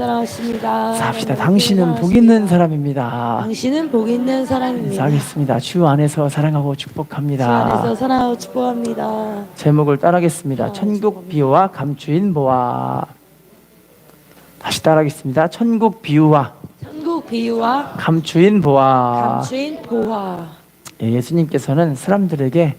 사랑하십니다. 인사합시다. 당신은 복 있는 사람입니다. 당신은 복 있는 사람입니다. 인사하겠습니다. 주 안에서 사랑하고 주 축복합니다. 안에서 사랑하고 축복합니다. 제목을 따라하겠습니다. 천국 비유와 감추인 보화. 다시 따라하겠습니다. 천국 비유와 천국 비유와 감추인 보화. 감추인 보화. 예수님께서는 사람들에게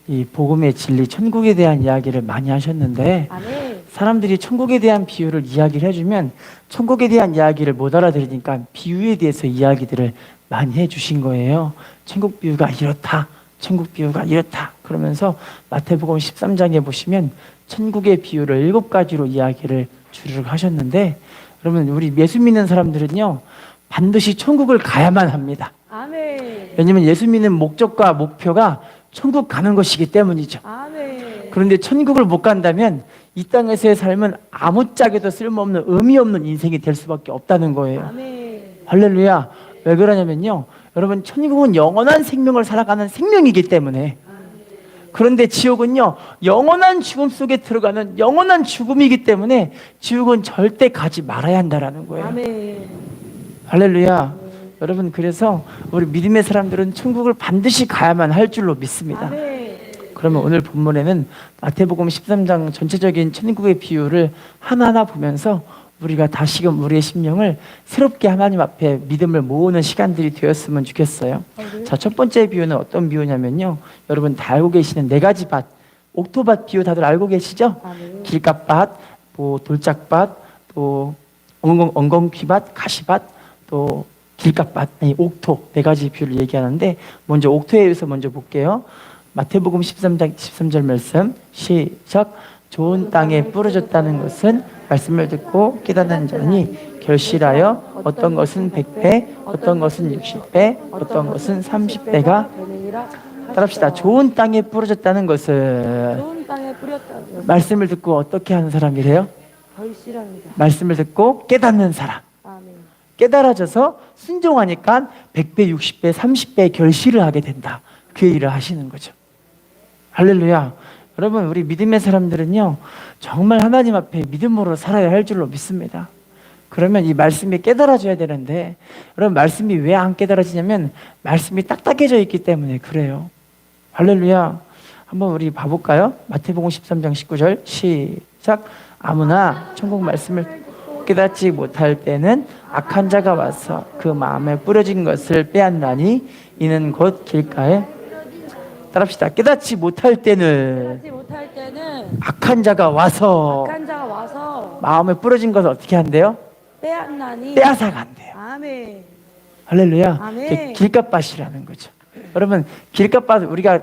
이 복음의 진리, 천국에 대한 이야기를 많이 하셨는데 아멘. 사람들이 천국에 대한 비유를 이야기를 해주면 천국에 대한 이야기를 못 알아들으니까 비유에 대해서 이야기들을 많이 해주신 거예요. 천국 비유가 이렇다, 천국 비유가 이렇다 그러면서 마태복음 13장에 보시면 천국의 비유를 7가지로 이야기를 주르륵 하셨는데, 그러면 우리 예수 믿는 사람들은요 반드시 천국을 가야만 합니다. 아멘. 왜냐하면 예수 믿는 목적과 목표가 천국 가는 것이기 때문이죠. 아멘. 그런데 천국을 못 간다면 이 땅에서의 삶은 아무짝에도 쓸모없는 의미 없는 인생이 될 수밖에 없다는 거예요. 아멘. 할렐루야. 왜 그러냐면요, 여러분 천국은 영원한 생명을 살아가는 생명이기 때문에, 그런데 지옥은요 영원한 죽음 속에 들어가는 영원한 죽음이기 때문에 지옥은 절대 가지 말아야 한다라는 거예요. 아멘. 할렐루야. 여러분, 그래서 우리 믿음의 사람들은 천국을 반드시 가야만 할 줄로 믿습니다. 아멘. 그러면 오늘 본문에는 마태복음 13장 전체적인 천국의 비유를 하나하나 보면서 우리가 다시금 우리의 심령을 새롭게 하나님 앞에 믿음을 모으는 시간들이 되었으면 좋겠어요. 자, 첫 번째 비유는 어떤 비유냐면요, 여러분 다 알고 계시는 4가지 밭, 옥토밭 비유 다들 알고 계시죠? 아멘. 길갓밭, 뭐 돌짝밭, 또 엉겅퀴밭, 가시밭, 또 길갓밭, 아니 옥토, 4가지 비유를 얘기하는데, 먼저 옥토에 대해서 먼저 볼게요. 마태복음 13장 13절 말씀 시작. 좋은 땅에 뿌려졌다는 것은 말씀을 듣고 깨닫는 자니 결실하여 어떤 것은 100배, 어떤 것은 60배, 어떤 것은 30배가. 따라합시다. 좋은 땅에 뿌려졌다는 것은 좋은 땅에 뿌렸다는 것. 말씀을 듣고 어떻게 하는 사람이래요? 결실합니다. 말씀을 듣고 깨닫는 사람. 아멘. 깨달아져서 순종하니까 100배, 60배, 30배 결실을 하게 된다. 그 일을 하시는 거죠. 할렐루야. 여러분, 우리 믿음의 사람들은요 정말 하나님 앞에 믿음으로 살아야 할 줄로 믿습니다. 그러면 이 말씀이 깨달아져야 되는데, 여러분 말씀이 왜 안 깨달아지냐면 말씀이 딱딱해져 있기 때문에 그래요. 할렐루야. 한번 우리 봐볼까요? 마태복음 13장 19절 시작. 아무나 천국 말씀을 깨닫지 못할 때는 악한 자가 와서 그 마음에 뿌려진 것을 빼앗나니 이는 곧 길가에. 따라합시다. 깨닫지 못할 때는 악한 자가 와서 마음에 뿌려진 것을 어떻게 한대요? 빼앗나니 빼앗아 간대요. 아멘. 할렐루야. 아멘. 길갓밭이라는 거죠. 여러분 길갓밭 우리가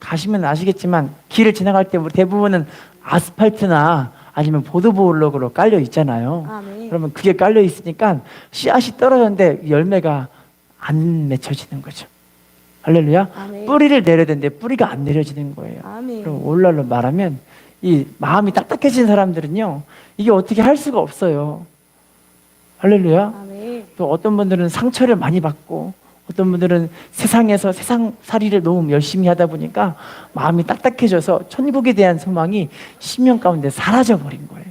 가시면 아시겠지만 길을 지나갈 때 대부분은 아스팔트나 아니면 보도블록으로 깔려 있잖아요. 아멘. 그러면 그게 깔려 있으니까 씨앗이 떨어졌는데 열매가 안 맺혀지는 거죠. 할렐루야. 아멘. 뿌리를 내려야 되는데 뿌리가 안 내려지는 거예요. 아멘. 그럼 오늘날로 말하면 이 마음이 딱딱해진 사람들은요 이게 어떻게 할 수가 없어요. 할렐루야. 아멘. 또 어떤 분들은 상처를 많이 받고, 어떤 분들은 세상에서 세상살이를 너무 열심히 하다 보니까 마음이 딱딱해져서 천국에 대한 소망이 심령 가운데 사라져버린 거예요.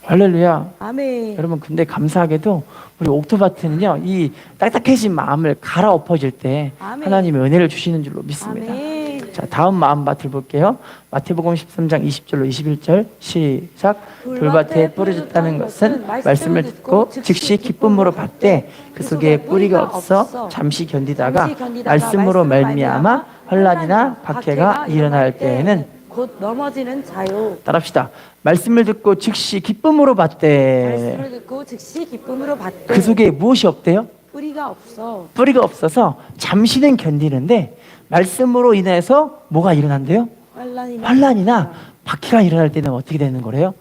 할렐루야. 아멘. 여러분, 근데 감사하게도 우리 옥토밭은요 이 딱딱해진 마음을 갈아엎어질 때 아멘. 하나님의 은혜를 주시는 줄로 믿습니다. 아멘. 자, 다음 마음밭을 볼게요. 마태복음 13장 20절로 21절 시작. 돌밭에 뿌려졌다는 것은 말씀을 듣고 즉시 기쁨으로 받되 그 속에 뿌리가 없어 잠시 견디다가 말씀으로 말미암아 환난이나 박해가 일어날 때에는 곧 넘어지는 자요. 따라합시다. 말씀을 듣고 즉시 기쁨으로 받되 말씀을 듣고 즉시 기쁨으로 받되 그 속에 무엇이 없대요? 뿌리가 없어 뿌리가 없어서 잠시는 견디는데 말씀으로 인해서 뭐가 일어난대요? 환난이나 박해가 일어날 때는 어떻게 되는 거래요?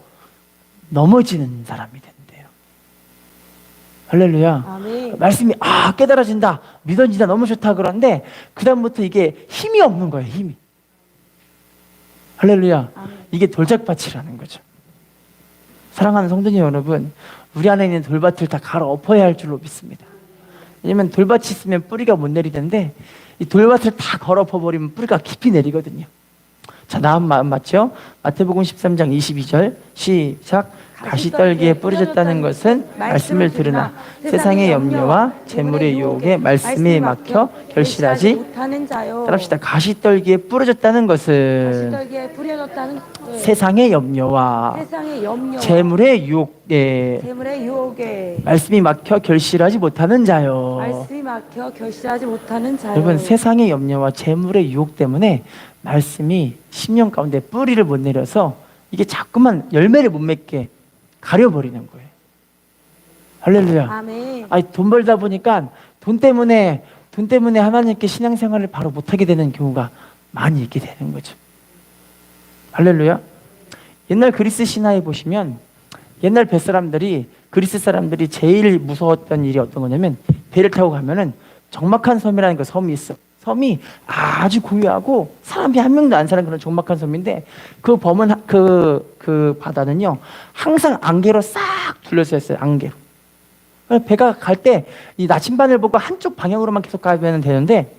넘어지는 사람이 된대요. 할렐루야. 아멘. 말씀이 깨달아진다, 믿어진다, 너무 좋다 그런데 그 다음부터 이게 힘이 없는 거예요. 힘이. 할렐루야. 아멘. 이게 돌짝밭이라는 거죠. 사랑하는 성도님 여러분, 우리 안에 있는 돌밭을 다 갈아엎어야 할 줄로 믿습니다. 왜냐면 돌밭이 있으면 뿌리가 못 내리는데 이 돌밭을 다 갈아엎어버리면 뿌리가 깊이 내리거든요. 자, 나은 마음 맞죠? 마태복음 13장 22절 시작. 가시떨기에 뿌려졌다는 것은 말씀을 들으나 세상의 염려와 재물의 유혹에 말씀이 막혀 결실하지 못하는 자요. 따라합시다. 가시떨기에 뿌려졌다는 것은 가시떨기에 뿌려졌다는 세상의 염려와 세상의 염려, 재물의 유혹에 재물의 유혹에 말씀이 막혀 결실하지 못하는 자요. 말씀이 막혀 결실하지 못하는 자요. 여러분, 세상의 염려와 재물의 유혹 때문에 말씀이 10년 가운데 뿌리를 못 내려서 이게 자꾸만 열매를 못 맺게 가려버리는 거예요. 할렐루야. 아멘. 아니, 돈 벌다 보니까 돈 때문에 하나님께 신앙생활을 바로 못하게 되는 경우가 많이 있게 되는 거죠. 할렐루야. 옛날 그리스 신화에 보시면 옛날 그리스 사람들이 제일 무서웠던 일이 어떤 거냐면 배를 타고 가면은 적막한 섬이라는 그 섬이 있어. 섬이 아주 고요하고 사람이 한 명도 안 사는 그런 적막한 섬인데 그 바다는요 항상 안개로 싹 둘러져 있어요. 안개로. 배가 갈 때 이 나침반을 보고 한쪽 방향으로만 계속 가면 되는데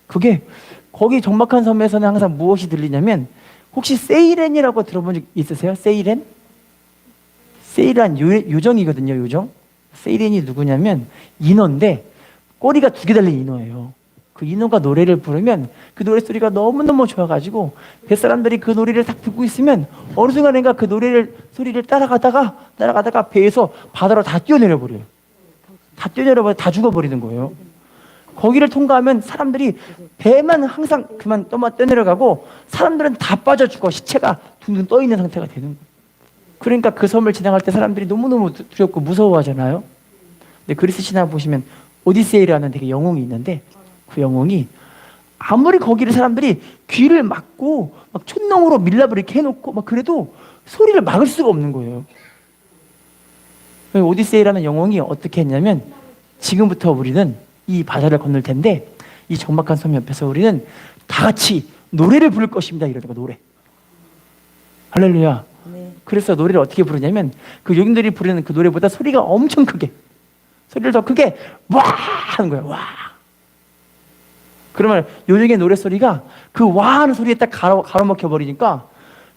그게 거기 적막한 섬에서는 항상 무엇이 들리냐면 혹시 세이렌이라고 들어본 적 있으세요? 세이렌? 세이렌 요정이거든요. 요정. 세이렌이 누구냐면 인어인데 꼬리가 2개 달린 인어예요. 그 인어가 노래를 부르면 그 노래소리가 너무너무 좋아가지고 뱃사람들이 그 노래를 딱 듣고 있으면 어느 순간인가 그 소리를 따라가다가 배에서 바다로 다 뛰어내려 버려요. 다 죽어버리는 거예요. 거기를 통과하면 사람들이 배만 항상 그만 떠내려가고 사람들은 다 빠져 죽어 시체가 둥둥 떠 있는 상태가 되는 거예요. 그러니까 그 섬을 지나갈 때 사람들이 너무너무 두렵고 무서워하잖아요. 근데 그리스 신화 보시면 오디세이라는 되게 영웅이 있는데 그 영웅이 아무리 거기를 사람들이 귀를 막고 막 촛농으로 밀랍을 이렇게 해놓고 막 그래도 소리를 막을 수가 없는 거예요. 오디세이라는 영웅이 어떻게 했냐면 지금부터 우리는 이 바다를 건널 텐데 이 적막한 섬 옆에서 우리는 다 같이 노래를 부를 것입니다. 이러는 거 노래. 할렐루야. 네. 그래서 노래를 어떻게 부르냐면 그 용인들이 부르는 그 노래보다 소리가 엄청 크게 소리를 더 크게 와 하는 거예요. 와. 그러면 요정의 노래소리가 그 와 하는 소리에 딱 가로막혀 버리니까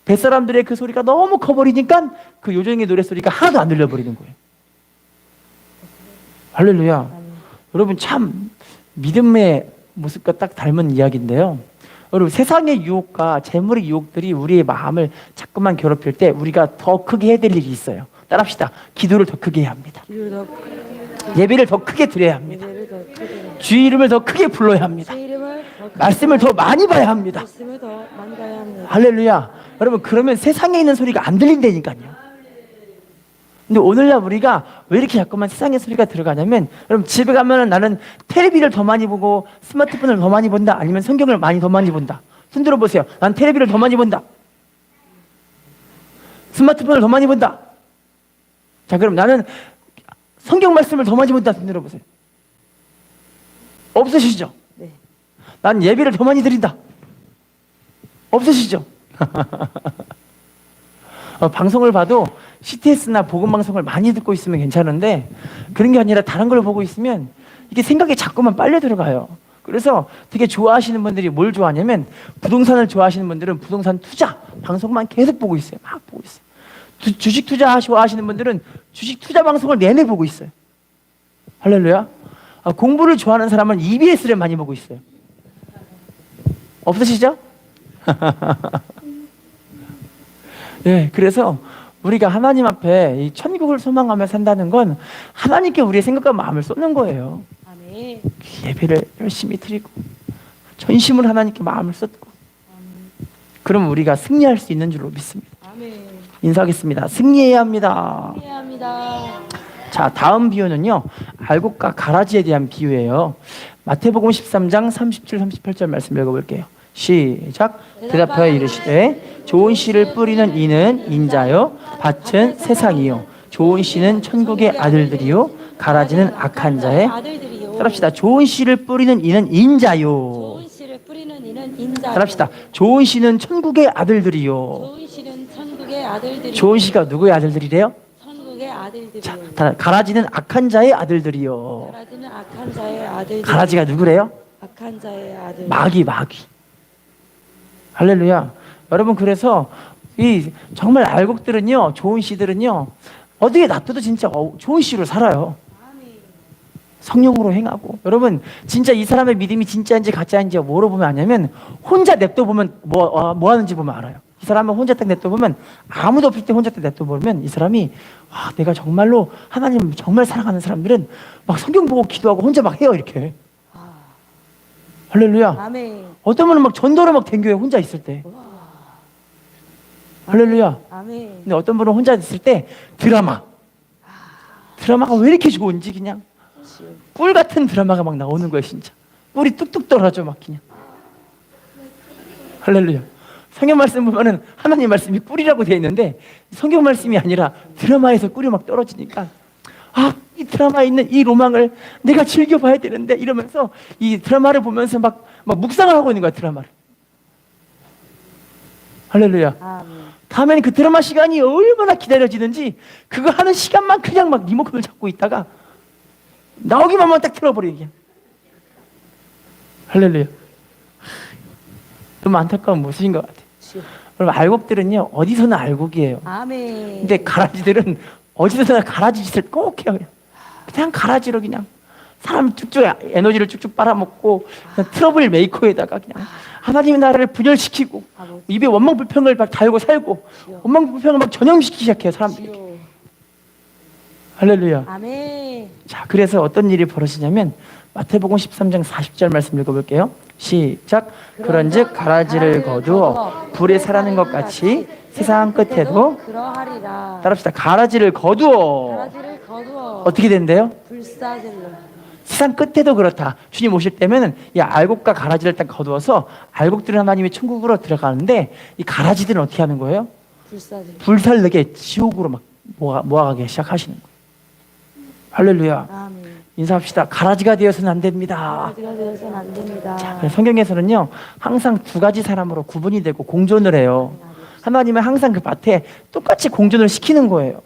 뱃사람들의 그 소리가 너무 커버리니까 그 요정의 노래소리가 하나도 안 들려버리는 거예요. 할렐루야. 여러분 참 믿음의 모습과 딱 닮은 이야기인데요. 여러분 세상의 유혹과 재물의 유혹들이 우리의 마음을 자꾸만 괴롭힐 때 우리가 더 크게 해야 될 일이 있어요. 따라합시다. 기도를 더 크게 해야 합니다. 예배를 더 크게 드려야 합니다. 주의 이름을 더 크게 불러야 합니다. 말씀을 더 많이 봐야 합니다. 할렐루야. 여러분 그러면 세상에 있는 소리가 안 들린다니까요. 근데 오늘날 우리가 왜 이렇게 자꾸만 세상의 소리가 들어가냐면 여러분 집에 가면은 나는 텔레비를 더 많이 보고 스마트폰을 더 많이 본다 아니면 성경을 더 많이 본다. 손 들어보세요. 난 텔레비를 더 많이 본다. 스마트폰을 더 많이 본다. 자 그럼 나는 성경 말씀을 더 많이 본다. 손 들어보세요. 없으시죠? 네. 난 예배를 더 많이 드린다. 없으시죠? 방송을 봐도 CTS나 복음방송을 많이 듣고 있으면 괜찮은데 그런 게 아니라 다른 걸 보고 있으면 이게 생각이 자꾸만 빨려 들어가요. 그래서 되게 좋아하시는 분들이 뭘 좋아하냐면 부동산을 좋아하시는 분들은 부동산 투자 방송만 계속 보고 있어요. 막 보고 있어요. 주식 투자 좋아하시는 분들은 주식 투자 방송을 내내 보고 있어요. 할렐루야. 공부를 좋아하는 사람은 EBS를 많이 보고 있어요. 없으시죠? 네, 그래서 우리가 하나님 앞에 이 천국을 소망하며 산다는 건 하나님께 우리의 생각과 마음을 쏟는 거예요. 아멘. 예배를 열심히 드리고 전심으로 하나님께 마음을 쏟고 그럼 우리가 승리할 수 있는 줄로 믿습니다. 아멘. 인사하겠습니다. 승리해야 합니다. 승리합니다. 자, 다음 비유는요. 알곡과 가라지에 대한 비유예요. 마태복음 13장 37, 38절 말씀 읽어볼게요. 시작. 대답하여 이르시되 좋은 씨를 뿌리는 이는 인자요 밭은 세상이요 좋은 씨는 천국의 아들들이요 가라지는 악한 자의 아들들이요. 따라합시다. 좋은 씨를 뿌리는 이는 인자요. 좋은 씨를 뿌리는 이는 인자. 따라합시다. 좋은 씨는 천국의 아들들이요. 좋은 씨는 천국의 아들들이요. 좋은 씨가 누구의 아들들이래요? 천국의 아들들이요. 자, 가라지는 악한 자의 아들들이요. 가라지는 악한 자의 아들. 가라지가 누구래요? 악한 자의 아들. 마귀. 할렐루야. 여러분 그래서 이 정말 알곡들은요, 좋은 씨들은요, 어디에 놔둬도 진짜 좋은 씨로 살아요. 성령으로 행하고. 여러분 진짜 이 사람의 믿음이 진짜인지 가짜인지 뭐로 보면 아냐면 혼자 냅둬 보면 뭐 하는지 보면 알아요. 이 사람은 혼자 딱 냅둬 보면 아무도 없을 때 혼자 딱 냅둬 보면 이 사람이 와, 내가 정말로 하나님 정말 사랑하는 사람들은 막 성경 보고 기도하고 혼자 막 해요 이렇게. 할렐루야. 아멘. 어떤 분은 막 전도를 막 댕겨요 혼자 있을 때. 할렐루야. 아멘. 근데 어떤 분은 혼자 있을 때 드라마가 왜 이렇게 좋은지 그냥 꿀 같은 드라마가 막 나오는 거예요 진짜. 꿀이 뚝뚝 떨어져 막 그냥. 할렐루야. 성경 말씀 보면은 하나님 말씀이 꿀이라고 되어 있는데 성경 말씀이 아니라 드라마에서 꿀이 막 떨어지니까 이 드라마에 있는 이 로망을 내가 즐겨봐야 되는데 이러면서 이 드라마를 보면서 막 묵상을 하고 있는 거야 드라마를. 할렐루야. 아멘. 다음에는 그 드라마 시간이 얼마나 기다려지는지 그거 하는 시간만 그냥 막 리모컨을 잡고 있다가 나오기만 하면 딱 틀어버리게 그냥. 할렐루야. 너무 안타까운 모습인 것 같아요. 여러분 알곡들은요 어디서나 알곡이에요. 아멘. 근데 가라지들은 어디서나 가라지 짓을 꼭 해요. 그냥 가라지로 그냥 사람 쭉쭉 에너지를 쭉쭉 빨아먹고 그냥 트러블 메이커에다가 그냥 하나님의 나라를 분열시키고 입에 원망불평을 막 달고 살고 원망불평을 막 전염시키기 시작해요 사람들이. 할렐루야. 아멘. 자, 그래서 어떤 일이 벌어지냐면 마태복음 13장 40절 말씀 읽어볼게요. 시작. 그런즉 가라지를 거두어 불에 사라는 것 같이 세상 끝에도 그러하리라. 따라합시다. 가라지를 거두어. 가라지를 거두어 어떻게 된대요? 불사질러. 세상 끝에도 그렇다. 주님 오실 때면은 이 알곡과 가라지를 딱 거두어서 알곡들은 하나님의 천국으로 들어가는데 이 가라지들은 어떻게 하는 거예요? 불사질러. 불살르게 지옥으로 막 모아가기 시작하시는 거예요. 할렐루야. 아멘. 인사합시다. 가라지가 되어서는 안 됩니다. 가라지가 되어서는 안 됩니다. 그래서 성경에서는요 항상 두 가지 사람으로 구분이 되고 공존을 해요. 하나님은 항상 그 밭에 똑같이 공존을 시키는 거예요.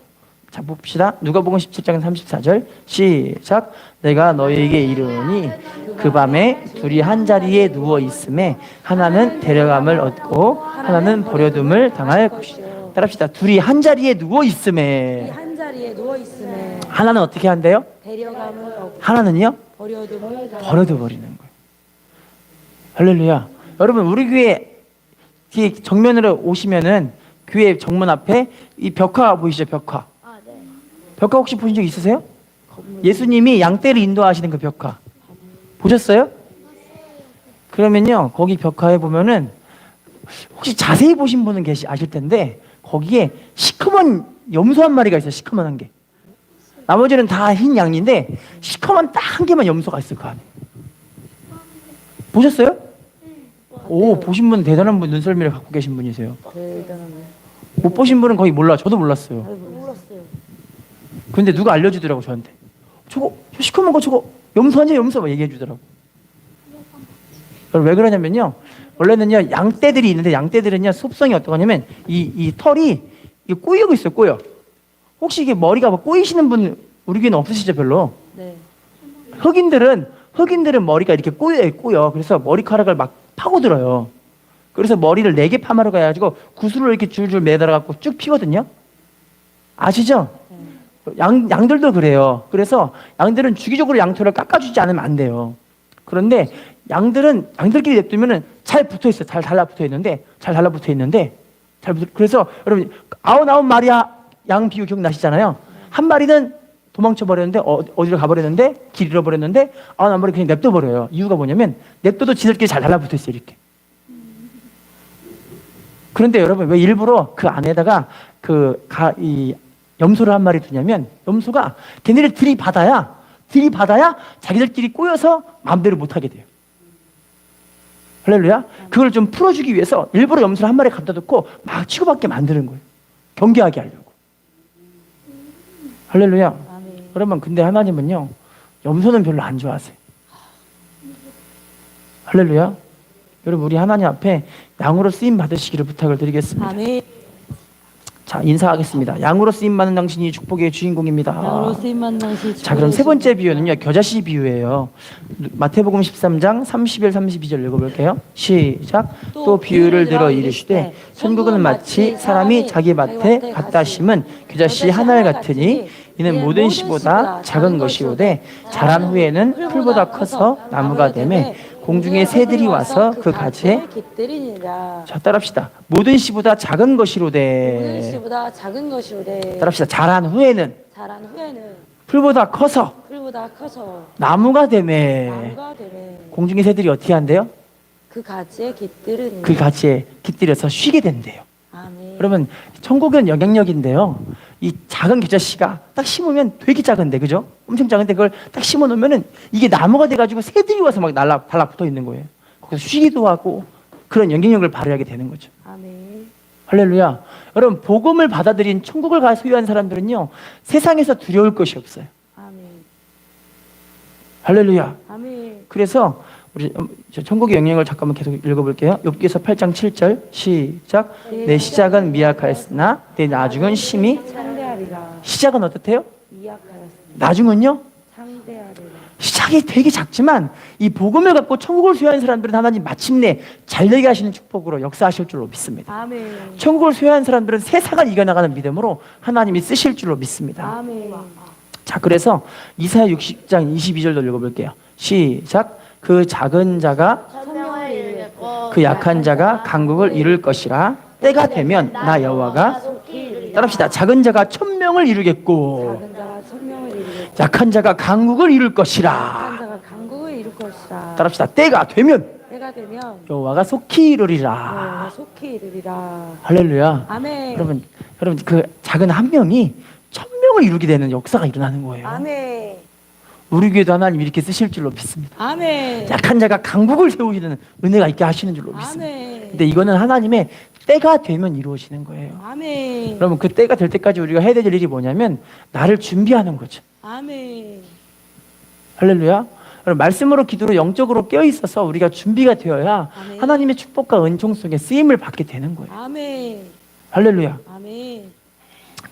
자 봅시다. 누가복음 17장 34절 시작. 내가 너희에게 이르노니 그 밤에 둘이 한 자리에 누워 있음에 하나는 데려감을 얻고 하나는 버려둠을 당할 것이다. 따라합시다. 둘이 한 자리에 누워 이 있음에 한 자리에 누워 있음에 하나는 어떻게 한대요? 데려감을 얻고 하나는요? 버려둠을 당할 버려둬 버리는 거예요. 할렐루야. 여러분 우리 교회 뒤에 정면으로 오시면은 교회 정문 앞에 이 벽화 보이시죠? 벽화. 네. 벽화 혹시 보신 적 있으세요? 예수님이 양떼를 인도하시는 그 벽화 보셨어요? 그러면요 거기 벽화에 보면은 혹시 자세히 보신 분은 아실 텐데 거기에 시커먼 염소 한 마리가 있어요. 시커먼 게. 나머지는 다 흰 양인데 시커먼 딱 한 개만 염소가 있어요. 그 안에. 보셨어요? 오, 보신 분 대단한 분, 눈썰미를 갖고 계신 분이세요. 대단하네. 못 보신 분은 거의 몰라. 저도 몰랐어요. 몰랐어요. 근데 누가 알려주더라고 저한테. 저거 시커먼 거 저거 염소 아니야 염소 막 얘기해 주더라고. 왜 그러냐면요. 원래는요 양떼들이 있는데 양떼들은요 습성이 어떤 거냐면 이 털이 이게 꼬이고 있어요. 꼬여. 혹시 이게 머리가 뭐 꼬이시는 분 우리 교회는 없으시죠 별로? 네. 흑인들은 머리가 이렇게 꼬여. 그래서 머리카락을 막 파고들어요. 그래서 머리를 4개 파마로 가가지고 구슬로 이렇게 줄줄 매달아갖고 쭉 피거든요. 아시죠? 양들도 그래요. 그래서 양들은 주기적으로 양털을 깎아주지 않으면 안 돼요. 그런데 양들끼리 냅두면은 잘 붙어 있어요. 잘 달라붙어 있는데 그래서 여러분 99마리야 양 비유 기억나시잖아요. 한 마리는 도망쳐 버렸는데 어디로 가버렸는데 길 잃어버렸는데 99마리 그냥 냅둬 버려요. 이유가 뭐냐면 냅둬도 지들끼리 잘 달라붙어 있어요. 이렇게. 그런데 여러분 왜 일부러 그 안에다가 이 염소를 한 마리 두냐면 염소가 걔네를 들이받아야 자기들끼리 꼬여서 마음대로 못하게 돼요. 할렐루야. 그걸 좀 풀어주기 위해서 일부러 염소를 한 마리 갖다 놓고 막 치고받게 만드는 거예요. 경계하게 하려고. 할렐루야. 아멘. 여러분 근데 하나님은요 염소는 별로 안 좋아하세요. 할렐루야. 여러분 우리 하나님 앞에 양으로 쓰임 받으시기를 부탁을 드리겠습니다. 아멘. 자, 인사하겠습니다. 양으로 쓰임 받는 당신이 축복의 주인공입니다. 양으로 쓰임받는 당신이 자, 그럼 세 번째 비유는요, 겨자씨 비유예요. 마태복음 13장 31, 32절 읽어볼게요. 시작. 또 비유를 들어 이르시되 천국은 마치 사람이 자기 밭에 갖다 심은 겨자씨 한 알 같으니 이는 모든 씨보다 작은 것이오되 자란 후에는 풀보다 커서 나무가 되매 공중의 새들이 와서 그 가지에 깃들이니라. 자, 따라합시다. 모든 씨보다 작은 모든 것이로되 씨보다 작은 것이오되 따라합시다. 자란 후에는 자란 후에는 풀보다 커서 풀보다 커서 나무가 되매 나무가 되매 공중의 새들이 어떻게 한대요? 그 가지에 깃들으니. 그 가지에 깃들여서 쉬게 된대요. 아멘. 그러면 천국은 영향력인데요. 이 작은 겨자씨가 딱 심으면 되게 작은데, 그죠? 엄청 작은데 그걸 딱 심어 놓으면은 이게 나무가 돼가지고 새들이 와서 막 달라붙어 있는 거예요. 거기서 쉬기도 하고 그런 영향력을 발휘하게 되는 거죠. 아멘. 할렐루야. 여러분, 복음을 받아들인 천국을 소유한 사람들은요, 세상에서 두려울 것이 없어요. 아멘. 할렐루야. 아멘. 그래서 우리 천국의 영향을 잠깐만 계속 읽어볼게요. 욥기서 8장 7절 시작. 내 시작은 미약하였으나 내 나중은 심히 상대하리라. 시작은 어떻대요? 미약하였으나 나중은요? 상대하리라. 시작이 되게 작지만 이 복음을 갖고 천국을 소유한 사람들은 하나님 마침내 잘되게 하시는 축복으로 역사하실 줄로 믿습니다. 아멘. 천국을 소유한 사람들은 세상을 이겨나가는 믿음으로 하나님이 쓰실 줄로 믿습니다. 아멘. 자, 그래서 이사야 60장 22절도 읽어볼게요. 시작. 그 작은 자가 천명을 이루겠고 그 약한 자가 강국을 이룰 것이라. 때가 되면 나 여호와가 따라합시다. 작은 자가 천명을 이루겠고 작은 자가 천명을 이루겠고 약한 자가 강국을 이룰 약한 것이라. 자가 강국을 이룰 것이라. 따라합시다. 때가 되면 때가 되면 여호와가 속히 여호와가 이루리라. 속히 이루리라. 할렐루야. 아멘. 여러분 그 작은 한 명이 천명을 이루게 되는 역사가 일어나는 거예요. 아멘. 우리 교회도 하나님 이렇게 쓰실 줄로 믿습니다. 아멘. 약한 자가 강국을 세우시는 은혜가 있게 하시는 줄로 믿습니다. 아멘. 근데 이거는 하나님의 때가 되면 이루어지는 거예요. 아멘. 그러면 그 때가 될 때까지 우리가 해야 될 일이 뭐냐면 나를 준비하는 거죠. 아멘. 할렐루야. 그럼 말씀으로 기도로 영적으로 깨어 있어서 우리가 준비가 되어야 아멘. 하나님의 축복과 은총 속에 쓰임을 받게 되는 거예요. 아멘. 할렐루야. 아멘.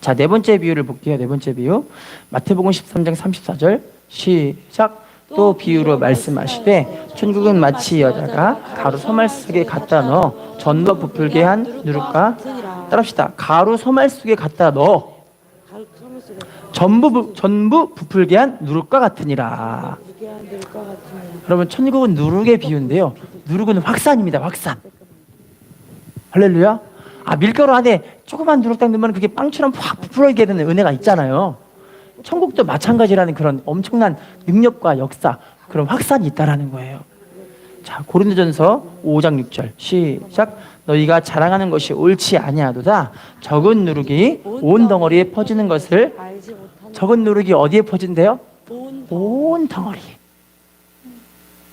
자, 네 번째 비유를 볼게요. 네 번째 비유. 마태복음 13장 34절 시작. 또 비유로 말씀하시되 천국은 마치 여자가 가루 소말 속에 갖다 넣어 전도 부풀게 한 누룩과 따라합시다. 가루 소말 속에 갖다 넣어 가루 소물 속에 전부 부풀게 한 누룩과 같으니라. 무게 안 될 것 같으니. 여러분, 천국은 누룩의 비유인데요. 누룩은 확산입니다. 확산. 할렐루야. 아, 밀가루 안에 조그만 누룩 넣으면 그게 빵처럼 확 부풀게 되는 은혜가 있잖아요. 천국도 마찬가지라는 그런 엄청난 능력과 역사, 그런 확산이 있다라는 거예요. 자, 고린도전서 5장 6절 시작. 너희가 자랑하는 것이 옳지 아니하도다. 적은 누룩이 온 덩어리에 퍼지는 것을. 알지 못하는 적은 누룩이 어디에 퍼진대요? 온 온 덩어리.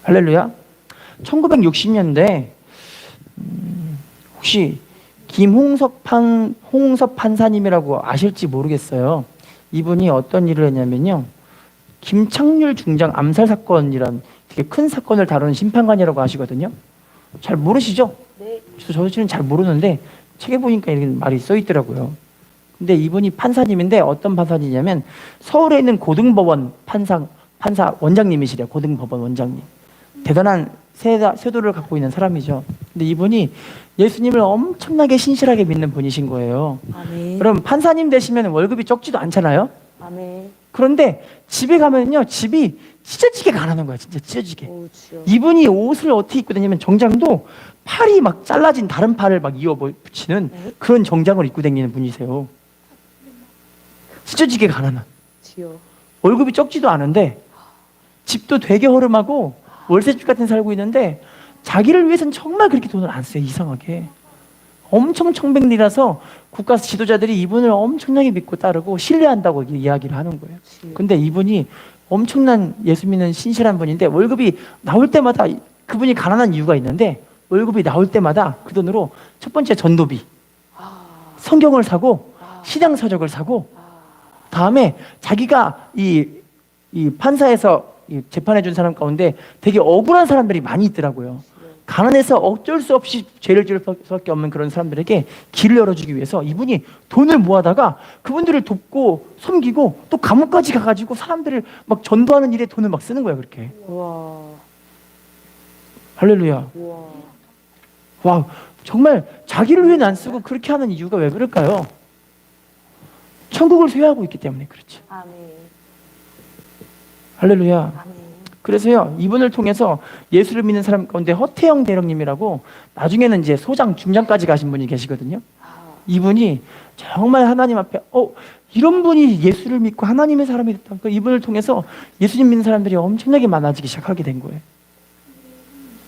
할렐루야. 1960년대 혹시 홍섭 판사님이라고 아실지 모르겠어요. 이분이 어떤 일을 했냐면요, 김창률 중장 암살 사건이란 되게 큰 사건을 다루는 심판관이라고 하시거든요. 잘 모르시죠? 네. 저는 잘 모르는데 책에 보니까 이런 말이 써 있더라고요. 근데 이분이 판사님인데 어떤 판사님이냐면 서울에 있는 고등법원 판사 원장님이시래요. 고등법원 원장님. 대단한 세도를 갖고 있는 사람이죠. 근데 이분이 예수님을 엄청나게 신실하게 믿는 분이신 거예요. 아멘. 그럼 판사님 되시면 월급이 적지도 않잖아요. 아멘. 그런데 집에 가면요, 집이 찢어지게 가라는 거야. 진짜 찢어지게. 오 주여. 이분이 옷을 어떻게 입고 다니냐면 정장도 팔이 막 잘라진 다른 팔을 막 이어 붙이는 네. 그런 정장을 입고 다니는 분이세요. 찢어지게 가난한. 주여. 월급이 적지도 않은데 집도 되게 허름하고 월세집 같은 데 살고 있는데 자기를 위해서는 정말 그렇게 돈을 안 써요. 이상하게. 엄청 청백리라서 국가 지도자들이 이분을 엄청나게 믿고 따르고 신뢰한다고 이야기를 하는 거예요. 근데 이분이 엄청난 예수 믿는 신실한 분인데 월급이 나올 때마다, 그분이 가난한 이유가 있는데 월급이 나올 때마다 그 돈으로 첫 번째 전도비, 성경을 사고 신앙 서적을 사고, 다음에 자기가 이 판사에서 재판해 준 사람 가운데 되게 억울한 사람들이 많이 있더라고요. 가난해서 어쩔 수 없이 죄를 지을 수밖에 없는 그런 사람들에게 길을 열어주기 위해서 이분이 돈을 모아다가 그분들을 돕고 섬기고 또 감옥까지 가가지고 사람들을 막 전도하는 일에 돈을 막 쓰는 거야. 그렇게. 와. 할렐루야. 와. 와, 정말 자기를 위해는 안 쓰고 그렇게 하는 이유가 왜 그럴까요? 천국을 소유하고 있기 때문에 그렇지. 아멘. 할렐루야. 아멘. 그래서요, 이분을 통해서 예수를 믿는 사람 가운데 허태영 대령님이라고 나중에는 이제 소장, 중장까지 가신 분이 계시거든요. 이분이 정말 하나님 앞에 이런 분이 예수를 믿고 하나님의 사람이 됐다. 이분을 통해서 예수님 믿는 사람들이 엄청나게 많아지기 시작하게 된 거예요.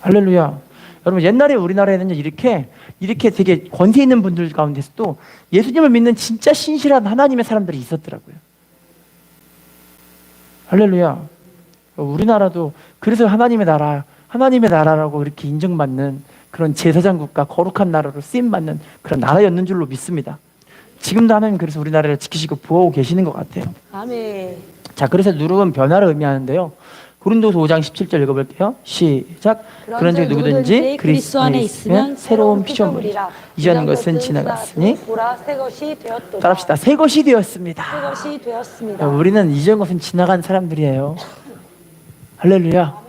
할렐루야. 여러분, 옛날에 우리나라에는 이렇게 되게 권세 있는 분들 가운데서도 예수님을 믿는 진짜 신실한 하나님의 사람들이 있었더라고요. 할렐루야. 우리나라도 그래서 하나님의 나라라고 이렇게 인정받는 그런 제사장 국가, 거룩한 나라로 쓰임받는 그런 나라였는 줄로 믿습니다. 지금도 하나님 그래서 우리나라를 지키시고 보호하고 계시는 것 같아요. 아멘. 자, 그래서 누룩은 변화를 의미하는데요. 고린도서 5장 17절 읽어볼게요. 시작. 그런즉 누구든지 그리스도 안에 있으면 새로운 피조물이라. 이전 것은 지나갔으니 보라 새 것이 되었도다. 따라합시다. 새 것이 되었습니다. 새 것이 되었습니다. 우리는 이전 것은 지나간 사람들이에요. 할렐루야.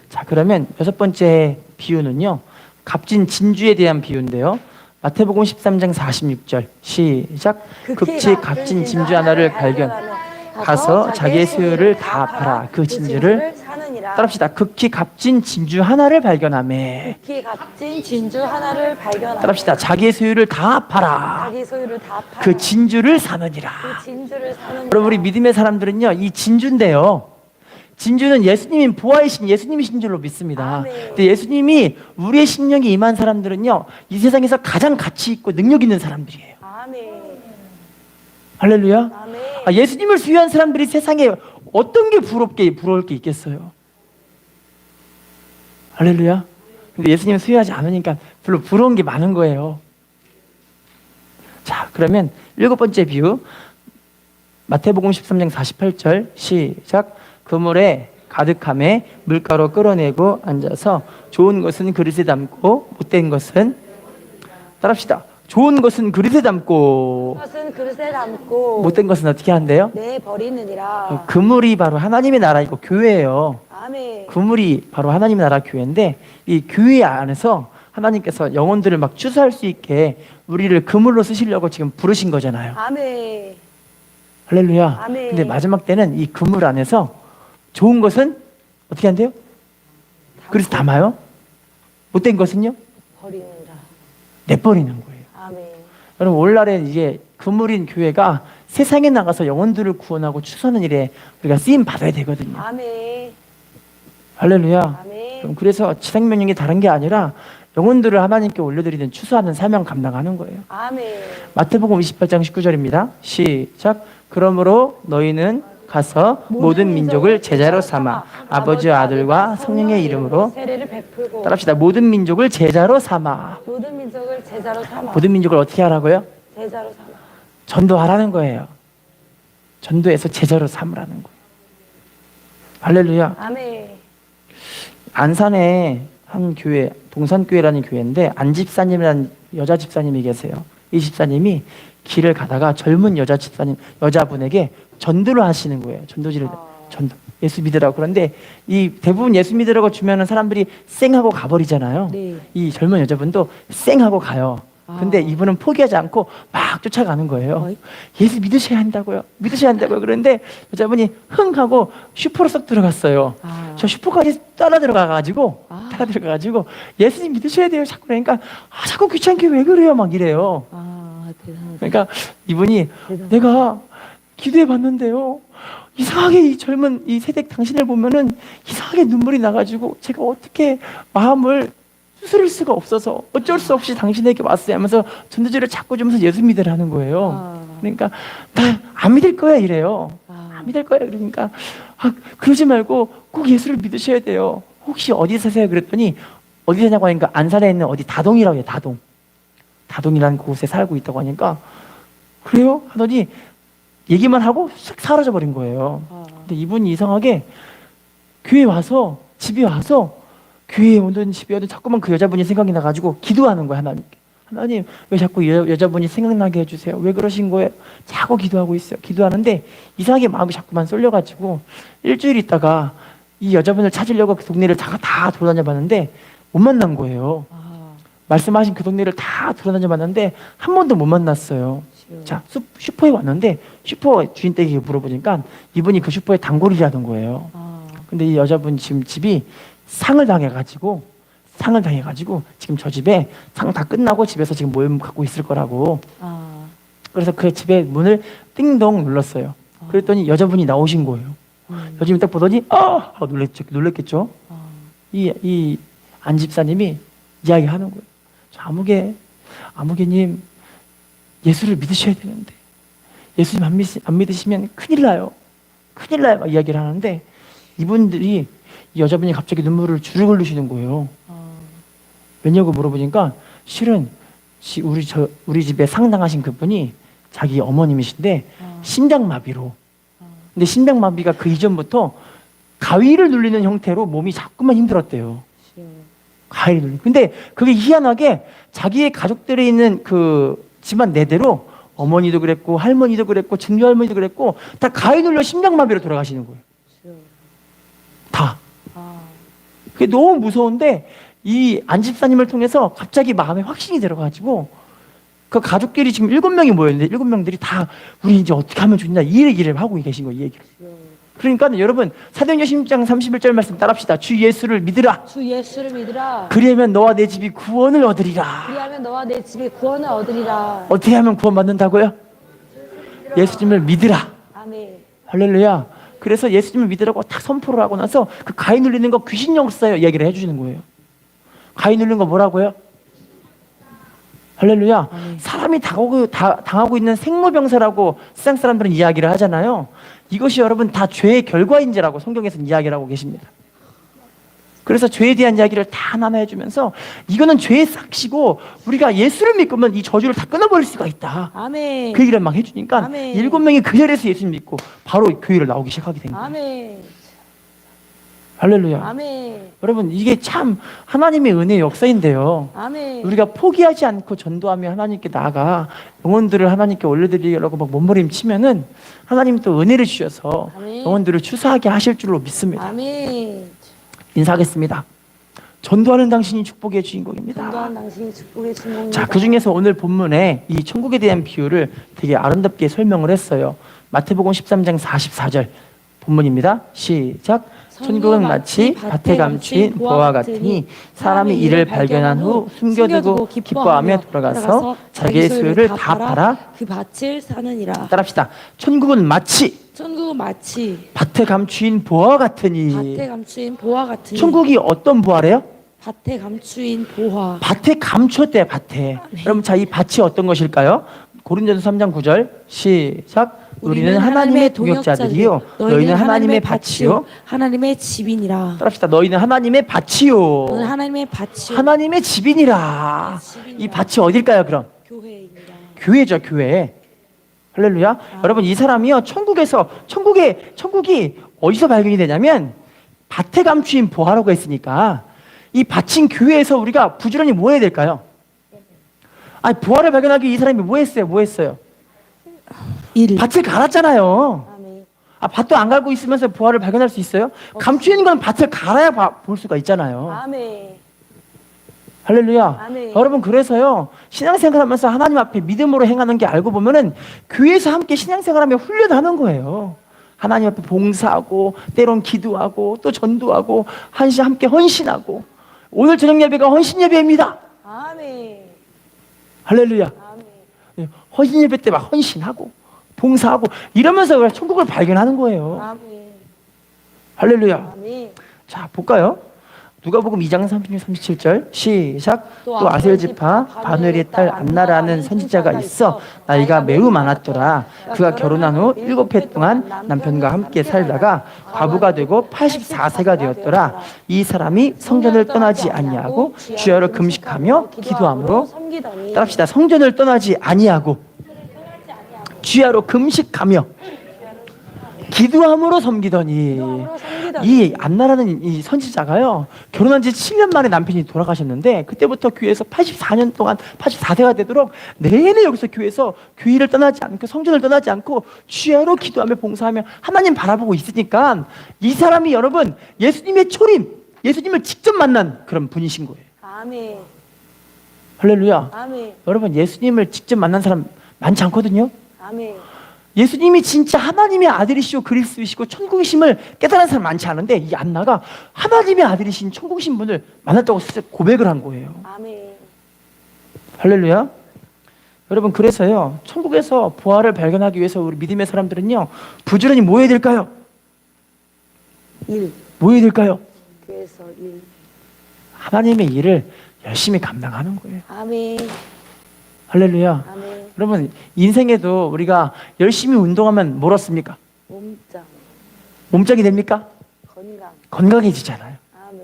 자, 그러면 여섯 번째 비유는요, 값진 진주에 대한 비유인데요. 마태복음 13장 46절 시작. 극히 값진 진주 하나를 가서 자기의 소유를 다 팔아 그 진주를 따라합시다. 극히 값진 진주 하나를 발견하매. 극히 값진 진주 하나를 발견하매. 따라합시다. 자기의 소유를 다 팔아 자기 소유를 다 팔아 그 진주를 사느니라. 그 진주를 사느니라. 여러분, 우리 믿음의 사람들은요, 이 진주인데요, 진주는 예수님이 보아이신 예수님이신 줄로 믿습니다. 아멘. 근데 예수님이 우리의 심령에 임한 사람들은요, 이 세상에서 가장 가치 있고 능력 있는 사람들이에요. 아멘. 할렐루야. 아멘. 예수님을 수유한 사람들이 세상에 어떤 게 부러울 게 있겠어요? 할렐루야. 근데 예수님을 수유하지 않으니까 별로 부러운 게 많은 거예요. 자, 그러면 일곱 번째 비유, 마태복음 13장 48절 시작. 그물에 가득함에 물가로 끌어내고 앉아서 좋은 것은 그릇에 담고 못된 것은, 따라합시다. 좋은 것은 그릇에 담고 것은 그릇에 담고 못된 것은 어떻게 한대요? 내 버리느니라. 그물이 바로 하나님의 나라이고 교회예요. 아멘. 그물이 바로 하나님의 나라 교회인데, 이 교회 안에서 하나님께서 영혼들을 막 추수할 수 있게 우리를 그물로 쓰시려고 지금 부르신 거잖아요. 아멘. 할렐루야. 아멘. 근데 마지막 때는 이 그물 안에서 좋은 것은 어떻게 한대요? 그래서 담아요. 못된 것은요? 버리느라. 내버리는 거예요. 아멘. 여러분, 오늘날에 이제 그물인 교회가 세상에 나가서 영혼들을 구원하고 추수하는 일에 우리가 쓰임 받아야 되거든요. 아멘. 할렐루야. 아멘. 그래서 지상명령이 다른 게 아니라 영혼들을 하나님께 올려드리는 추수하는 사명 감당하는 거예요. 아멘. 마태복음 28장 19절입니다. 시작. 그러므로 너희는 가서 모든 민족을 제자로 삼아 아버지와 아들과 성령의 이름으로 세례를 베풀고. 따라합시다. 모든 민족을 제자로 삼아. 모든 민족을 제자로 삼아. 모든 민족을 어떻게 하라고요? 제자로 삼아. 전도하라는 거예요. 전도해서 제자로 삼으라는 거예요. 할렐루야. 아멘. 안산에 한 교회, 동산교회라는 교회인데 안집사님이라는 여자 집사님이 계세요. 이 집사님이 길을 가다가 젊은 여자분에게 전도를 하시는 거예요. 전도. 예수 믿으라고. 그런데 이 대부분 예수 믿으라고 주면은 사람들이 쌩하고 가버리잖아요. 네. 이 젊은 여자분도 쌩하고 가요. 근데 이분은 포기하지 않고 막 쫓아가는 거예요. 예수 믿으셔야 한다고요. 그런데 여자분이 흥 하고 슈퍼로 쏙 들어갔어요. 저 슈퍼까지 따라 들어가가지고 예수님 믿으셔야 돼요. 자꾸 그러니까 자꾸 귀찮게 왜 그래요? 막 이래요. 대단하다. 그러니까 이분이 내가 기도해 봤는데요, 이상하게 이 젊은 이 세대 당신을 보면은 이상하게 눈물이 나가지고 제가 어떻게 마음을 수스릴 수가 없어서 어쩔 수 없이 당신에게 왔어요 하면서 전도지를 자꾸 주면서 예수 믿으라는 거예요. 그러니까 나 안 믿을 거야 이래요. 안 믿을 거야. 그러니까 그러지 말고 꼭 예수를 믿으셔야 돼요. 혹시 어디 사세요? 그랬더니 어디 사냐고 하니까 안산에 있는 어디 다동이라고 해요. 다동이라는 곳에 살고 있다고 하니까 그래요? 하더니 얘기만 하고 쓱 사라져 버린 거예요. 근데 이분이 이상하게 집에 와서 교회에 오든 집에 오든 자꾸만 그 여자분이 생각이 나가지고 기도하는 거야, 하나님께. 하나님, 왜 자꾸 여자분이 생각나게 해주세요? 왜 그러신 거예요? 자꾸 기도하고 있어요. 기도하는데 이상하게 마음이 자꾸만 쏠려가지고 일주일 있다가 이 여자분을 찾으려고 그 동네를 다 돌아다녀 봤는데 못 만난 거예요. 말씀하신 그 동네를 다 돌아다녀 봤는데 한 번도 못 만났어요. 자, 슈퍼에 왔는데 슈퍼 주인 댁에 물어보니까 이분이 그 슈퍼의 단골이라는 거예요. 근데 이 여자분 지금 집이 상을 당해가지고 지금 저 집에 상 다 끝나고 집에서 지금 모임 갖고 있을 거라고. 그래서 그 집에 문을 띵동 눌렀어요. 그랬더니 여자분이 나오신 거예요. 여자분이 딱 보더니 놀랬겠죠. 이 안집사님이 이야기하는 거예요. 아무개님 예수를 믿으셔야 되는데 예수님 안 믿으시면 큰일 나요. 막 이야기를 하는데 이분들이 이 여자분이 갑자기 눈물을 주르륵 흘리시는 거예요. 왜냐고 물어보니까 실은 우리 집에 상당하신 그분이 자기 어머님이신데 심장마비로. 근데 심장마비가 그 이전부터 가위를 눌리는 형태로 몸이 자꾸만 힘들었대요. 가위를 눌리. 근데 그게 희한하게 자기의 가족들에 있는 그 집안 내대로 어머니도 그랬고 할머니도 그랬고 증조 할머니도 그랬고 다 가위 눌려 심장마비로 돌아가시는 거예요. 다. 그게 너무 무서운데 이 안집사님을 통해서 갑자기 마음에 확신이 들어가지고 그 가족끼리 지금 7명이 모였는데 7명들이 다 우리 이제 어떻게 하면 좋냐 이 얘기를 하고 계신 거예요. 이 얘기를. 그러니까 여러분 사도행전 16장 31절 말씀 따라합시다. 주 예수를 믿으라. 주 예수를 믿으라. 그리하면 너와 내 집이 구원을 얻으리라. 그리하면 너와 내 집이 구원을 얻으리라. 어떻게 하면 구원받는다고요? 예수님을 믿으라. 아멘. 할렐루야. 그래서 예수님을 믿으라고 딱 선포를 하고 나서 그 가위 눌리는 거 귀신 역사요 얘기를 해주시는 거예요. 가위 눌리는 거 뭐라고요? 할렐루야. 사람이 당하고 있는 생로병사라고 세상 사람들은 이야기를 하잖아요. 이것이 여러분 다 죄의 결과인지라고 성경에서는 이야기를 하고 계십니다. 그래서 죄에 대한 이야기를 다 하나하나 해주면서 이거는 죄의 삭시고 우리가 예수를 믿으면 이 저주를 다 끊어버릴 수가 있다. 아멘. 그 얘기를 막 해주니까 아멘. 7명이 그 자리에서 예수님 믿고 바로 교회를 나오기 시작하게 된 거예요. 아멘. 할렐루야. 아멘. 여러분 이게 참 하나님의 은혜의 역사인데요. 아멘. 우리가 포기하지 않고 전도하며 하나님께 나아가 영혼들을 하나님께 올려드리려고 막 몸부림치면은 하나님 또 은혜를 주셔서 아멘. 영혼들을 추수하게 하실 줄로 믿습니다. 아멘. 인사하겠습니다. 전도하는 당신이 축복의 주인공입니다. 전도한 당신이 축복의 주인공입니다. 자, 그 중에서 오늘 본문에 이 천국에 대한 비유를 되게 아름답게 설명을 했어요. 마태복음 13장 44절 본문입니다. 시작. 천국은 마치 밭에 감추인 보화 같으니 사람이 이를 발견한 후 숨겨두고 기뻐하며 돌아가서 자기의 소유를 다 팔아 그 밭을 사느니라. 따라합시다. 천국은 마치 밭에 감추인 보화 같으니. 밭에 감추인 보화 같으니. 천국이 어떤 보화래요? 밭에 감추인 보화. 밭에 감췄대. 밭에. 여러분 자, 이 밭이 어떤 것일까요? 고린도전서 3장 9절 시작. 우리는 하나님의 동역자들이요 너희는 하나님의 밭이요 하나님의 집이니라. 따라합시다. 너희는 하나님의 밭이요 너는 하나님의 밭이요 하나님의 집이니라. 이 밭이 어딜까요? 그럼 교회입니다. 교회죠. 교회. 할렐루야. 여러분 이 사람이요 천국이 어디서 발견이 되냐면 밭에 감추인 보화라고 했으니까 이 밭인 교회에서 우리가 부지런히 뭐 해야 될까요? 아니 보화를 발견하기 위해 이 사람이 뭐 했어요? 밭을 갈았잖아요. 아멘. 밭도 안 갈고 있으면서 보화를 발견할 수 있어요? 감추는 건 밭을 갈아야 볼 수가 있잖아요. 아멘. 할렐루야. 아멘. 여러분 그래서요 신앙생활하면서 하나님 앞에 믿음으로 행하는 게 알고 보면은 교회에서 함께 신앙생활하며 훈련하는 거예요. 하나님 앞에 봉사하고 때론 기도하고 또 전도하고 함께 헌신하고 오늘 저녁 예배가 헌신 예배입니다. 아멘. 할렐루야. 아멘. 헌신 예배 때 막 헌신하고 봉사하고 이러면서 천국을 발견하는 거예요. 아멘. 할렐루야. 아멘. 자 볼까요? 누가복음 2장 36, 37절 시작. 또 아셀 지파 바누엘의 딸 안나라는 선지자가 있어 나이가 매우 많았더라. 그가 결혼한 후 7해 동안 남편과 함께 살다가 과부가 되고 84세가 되었더라. 이 사람이 성전을 떠나지 아니하고 주야로 금식하며 기도함으로 따라합시다. 성전을 떠나지 아니하고 주야로 금식하며 기도함으로 섬기더니 이 안나라는 이 선지자가요, 결혼한 지 7년 만에 남편이 돌아가셨는데, 그때부터 교회에서 84년 동안 84세가 되도록 내내 여기서 교회에서 교회를 떠나지 않고 성전을 떠나지 않고 주야로 기도하며 봉사하며 하나님 바라보고 있으니까, 이 사람이 여러분 예수님의 초림, 예수님을 직접 만난 그런 분이신 거예요. 아멘. 할렐루야. 아멘. 여러분 예수님을 직접 만난 사람 많지 않거든요. 아멘. 예수님이 진짜 하나님의 아들이시고 그리스도이시고 천국이심을 깨달은 사람 많지 않은데, 이 안나가 하나님의 아들이신 천국이신 분을 만났다고 고백을 한 거예요. 아멘. 할렐루야. 여러분, 그래서요, 천국에서 부활을 발견하기 위해서 우리 믿음의 사람들은요, 부지런히 뭐 해야 될까요? 일. 뭐 해야 될까요? 그래서 일. 하나님의 일을 열심히 감당하는 거예요. 아멘. 할렐루야. 아멘. 여러분, 인생에도 우리가 열심히 운동하면 뭘 얻습니까? 몸짱. 몸짱이 됩니까? 건강. 건강해지잖아요. 아멘.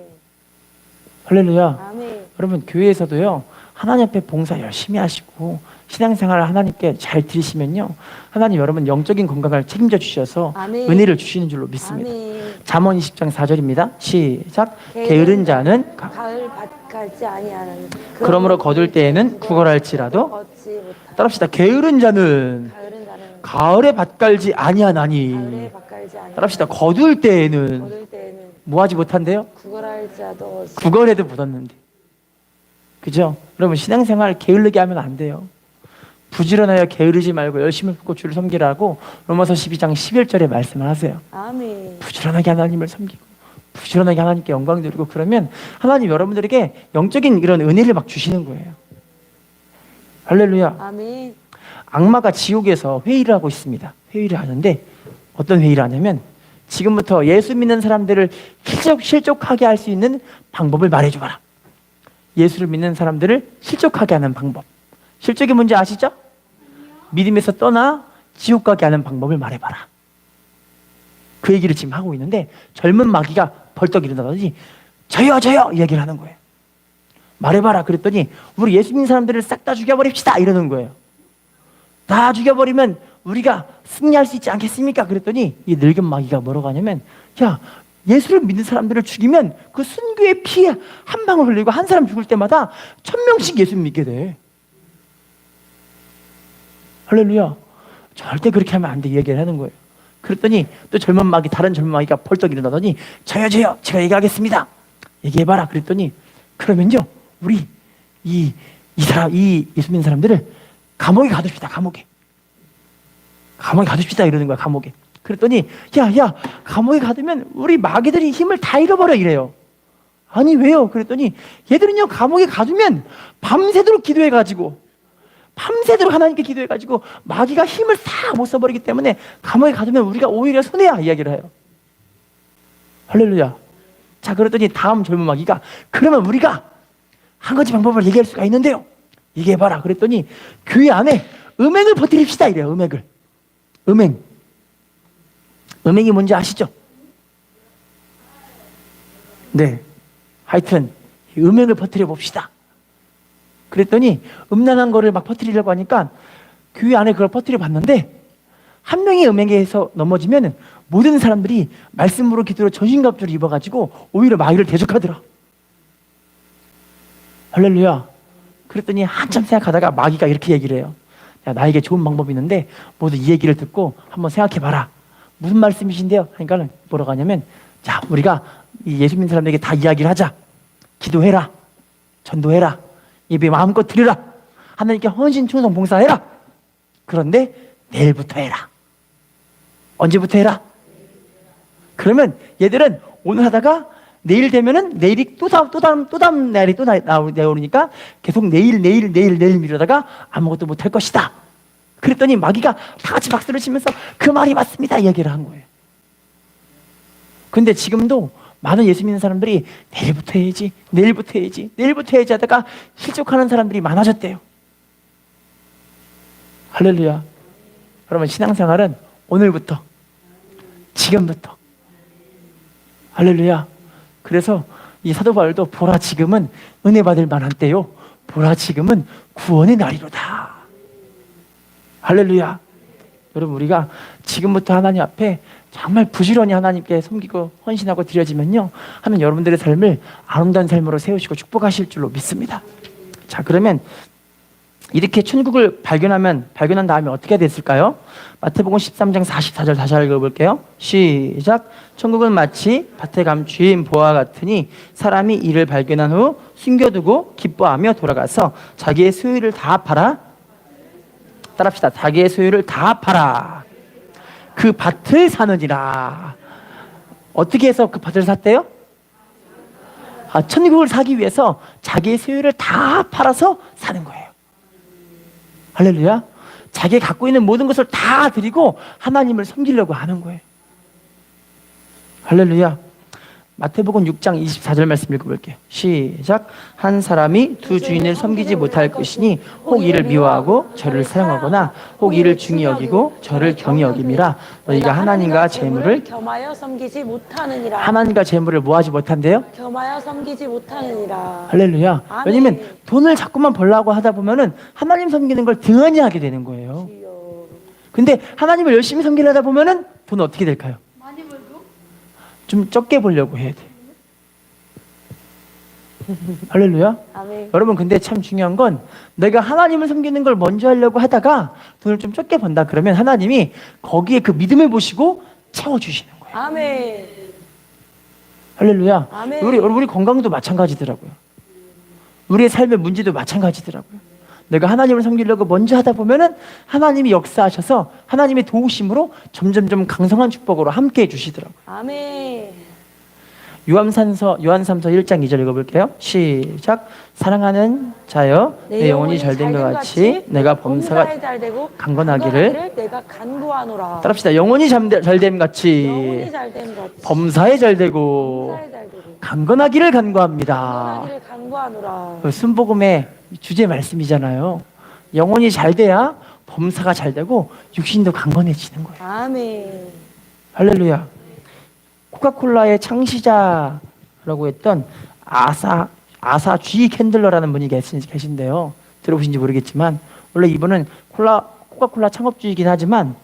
할렐루야. 아멘. 여러분, 교회에서도요, 하나님 앞에 봉사 열심히 하시고 신앙생활을 하나님께 잘 드리시면요, 하나님 여러분 영적인 건강을 책임져 주셔서 아멘. 은혜를 주시는 줄로 믿습니다. 아멘. 잠언 20장 4절입니다. 시작. 게으른 자는 가을 밭갈지 아니하는 그러므로 거둘 때에는 구걸할지라도. 걷지 못하는. 따라합시다. 게으른 자는 가을은 자는 가을에 밭갈지 아니하나니. 가을에 밭갈지 아니하는. 따라합시다. 거둘 때에는 거둘 때에는 뭐하지 못한대요? 구걸할지라도 구걸해도 묻었는데. 그죠? 여러분, 신앙생활 게을르게 하면 안 돼요. 부지런하여 게으르지 말고 열심히 붙고 주를 섬기라고 로마서 12장 11절에 말씀을 하세요. 아멘. 부지런하게 하나님을 섬기고 부지런하게 하나님께 영광 드리고, 그러면 하나님 여러분들에게 영적인 이런 은혜를 막 주시는 거예요. 할렐루야. 아멘. 악마가 지옥에서 회의를 하고 있습니다. 회의를 하는데 어떤 회의를 하냐면, 지금부터 예수 믿는 사람들을 실족하게 할 수 있는 방법을 말해줘봐라. 예수를 믿는 사람들을 실족하게 하는 방법. 실족이 뭔지 아시죠? 믿음에서 떠나 지옥 가게 하는 방법을 말해봐라. 그 얘기를 지금 하고 있는데, 젊은 마귀가 벌떡 일어나더니 저요 얘기를 하는 거예요. 말해봐라. 그랬더니 우리 예수 믿는 사람들을 싹 다 죽여버립시다 이러는 거예요. 다 죽여버리면 우리가 승리할 수 있지 않겠습니까? 그랬더니 이 늙은 마귀가 뭐라고 하냐면, 야, 예수를 믿는 사람들을 죽이면 그 순교의 피 한 방울 흘리고 한 사람 죽을 때마다 1000명씩 예수 믿게 돼. 할렐루야. 절대 그렇게 하면 안 돼, 얘기를 하는 거예요. 그랬더니 또 다른 젊은 마귀가 벌떡 일어나더니 저요 제가 얘기하겠습니다. 얘기해봐라. 그랬더니 그러면요, 우리 이 예수 믿는 사람들을 감옥에 가둡시다. 감옥에 가둡시다 이러는 거야. 감옥에. 그랬더니 야 감옥에 가두면 우리 마귀들이 힘을 다 잃어버려 이래요. 아니 왜요? 그랬더니 얘들은요, 감옥에 가두면 밤새도록 기도해가지고 밤새도록 하나님께 기도해가지고 마귀가 힘을 다 못 써버리기 때문에 감옥에 가두면 우리가 오히려 손해야 이야기를 해요. 할렐루야. 자, 그랬더니 다음 젊은 마귀가, 그러면 우리가 한 가지 방법을 얘기할 수가 있는데요, 얘기해봐라. 그랬더니 교회 안에 음행을 퍼뜨립시다 이래요. 음행이 뭔지 아시죠? 네, 하여튼 음행을 퍼뜨려 봅시다. 그랬더니 음란한 거를 막 퍼뜨리려고 하니까 교회 안에 그걸 퍼뜨려 봤는데, 한 명이 음행에서 넘어지면 모든 사람들이 말씀으로 기도로 전신갑주를 입어가지고 오히려 마귀를 대적하더라. 할렐루야. 그랬더니 한참 생각하다가 마귀가 이렇게 얘기를 해요. 야, 나에게 좋은 방법이 있는데 모두 이 얘기를 듣고 한번 생각해봐라. 무슨 말씀이신데요? 하니까 뭐라고 하냐면, 자, 우리가 이 예수 믿는 사람들에게 다 이야기를 하자. 기도해라. 전도해라. 예배 마음껏 드리라. 하나님께 헌신 충성 봉사해라. 그런데 내일부터 해라. 언제부터 해라? 그러면 얘들은 오늘 하다가 내일 되면은 내일이 또 다음 날이 또 나오니까 계속 내일 미루다가 아무것도 못할 것이다. 그랬더니 마귀가 다 같이 박수를 치면서 그 말이 맞습니다 얘기를 한 거예요. 근데 지금도 많은 예수 믿는 사람들이 내일부터 해야지 하다가 실족하는 사람들이 많아졌대요. 할렐루야. 여러분, 신앙생활은 오늘부터, 지금부터. 할렐루야. 그래서 이 사도 바울도 보라 지금은 은혜 받을 만한 때요, 보라 지금은 구원의 날이로다. 할렐루야. 여러분 우리가 지금부터 하나님 앞에 정말 부지런히 하나님께 섬기고 헌신하고 드려지면요, 하나님 여러분들의 삶을 아름다운 삶으로 세우시고 축복하실 줄로 믿습니다. 자, 그러면 이렇게 천국을 발견한 다음에 어떻게 됐을까요? 마태복음 13장 44절 다시 읽어볼게요. 시작. 천국은 마치 밭에 감추인 보화 같으니 사람이 이를 발견한 후 숨겨두고 기뻐하며 돌아가서 자기의 소유를 다 팔아, 따라합시다. 자기의 소유를 다 팔아 그 밭을 사느니라. 어떻게 해서 그 밭을 샀대요? 천국을 사기 위해서 자기의 소유를 다 팔아서 사는 거예요. 할렐루야. 자기가 갖고 있는 모든 것을 다 드리고 하나님을 섬기려고 하는 거예요. 할렐루야. 마태복음 6장 24절 말씀 읽어볼게요. 시작. 한 사람이 두 주인을 섬기지 못할 것이니 혹 이를 미워하고 저를 사랑하거나 혹 이를 중히 여기고 저를 경히 여김이라. 너희가 하나님과 재물을 겸하여 섬기지 못하느니라. 하나님과 재물을 뭐하지 못한대요? 겸하여 섬기지 못하느니라. 할렐루야. 아멘. 왜냐면 돈을 자꾸만 벌려고 하다 보면은 하나님 섬기는 걸 등한히 하게 되는 거예요. 근데 하나님을 열심히 섬기려다 보면은 돈 어떻게 될까요? 좀 적게 보려고 해야 돼. 할렐루야. 아멘. 여러분 근데 참 중요한 건 내가 하나님을 섬기는 걸 먼저 하려고 하다가 돈을 좀 적게 번다 그러면 하나님이 거기에 그 믿음을 보시고 채워주시는 거예요. 아멘. 할렐루야. 아멘. 우리 건강도 마찬가지더라고요. 우리의 삶의 문제도 마찬가지더라고요. 내가 하나님을 섬기려고 먼저 하다 보면은 하나님이 역사하셔서 하나님의 도우심으로 점점점 강성한 축복으로 함께 해주시더라고요. 아멘. 요한삼서 1장 2절 읽어볼게요. 시작. 사랑하는 자여 내 영혼이 잘된 것 같이 내가 범사가 잘되고 강건하기를 내가 간구하노라. 따라합시다. 영혼이 잘됨 같이 영혼이 잘된 것 범사에 잘되고 강건하기를 간구합니다. 간구하기를 간구하노라. 순복음의 주제 말씀이잖아요. 영혼이 잘 돼야 범사가 잘 되고 육신도 강건해지는 거예요. 아멘. 할렐루야. 코카콜라의 창시자라고 했던 아사 G 캔들러라는 분이 계신데요. 들어보신지 모르겠지만 원래 이분은 코카콜라 창업주이긴 하지만